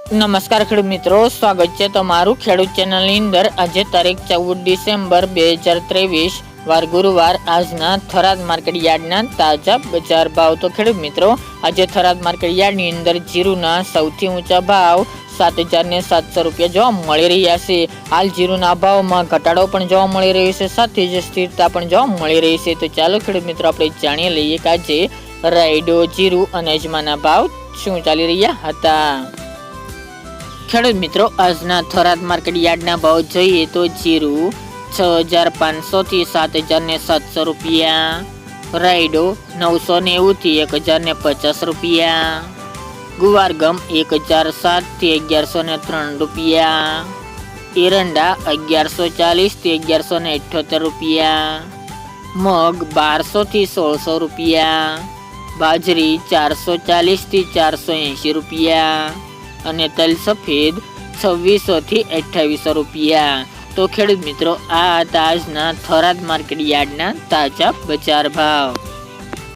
નમસ્કાર ખેડૂત મિત્રો, સ્વાગત છે તમારું ખેડૂત ચેનલની અંદર। આજે તારીખ 14 ડિસેમ્બર 2023 વાર ગુરુવાર। આજના થરાદ માર્કેટ યાર્ડના તાજા બજાર ભાવ। તો ખેડૂત મિત્રો, આજે થરાદ માર્કેટ યાર્ડની અંદર જીરુના સૌથી ઊંચા ભાવ 7,700 રૂપિયા જોવા મળી રહ્યા છે। હાલ જીરુના ભાવમાં ઘટાડો પણ જોવા મળી રહ્યો છે, સાથે જ સ્થિરતા પણ જોવા મળી રહી છે। તો ચાલો ખેડૂત મિત્રો, આપણે જાણી લઈએ કે આજે રાયડો, જીરુ અને અજમાના ભાવ શું ચાલી રહ્યા હતા। ખેડૂત મિત્રો, આજના થરાદ માર્કેટ યાર્ડના ભાવ જોઈએ તો જીરુ 6,500 થી 7,700 રૂપિયા, રાયડો 990 થી 1,050 રૂપિયા, ગુવારગમ 1,007 થી 1,103 રૂપિયા, એરંડા 1,140 થી 1,178 રૂપિયા, મગ 1,200 થી 1,600 રૂપિયા, બાજરી 440 થી 480 રૂપિયા અને તલ સફેદ 2,600 થી 2,800 રૂપિયા। તો ખેડૂત મિત્રો, આ હતા આજના થરાદ માર્કેટ યાર્ડના તાજા બજાર ભાવ।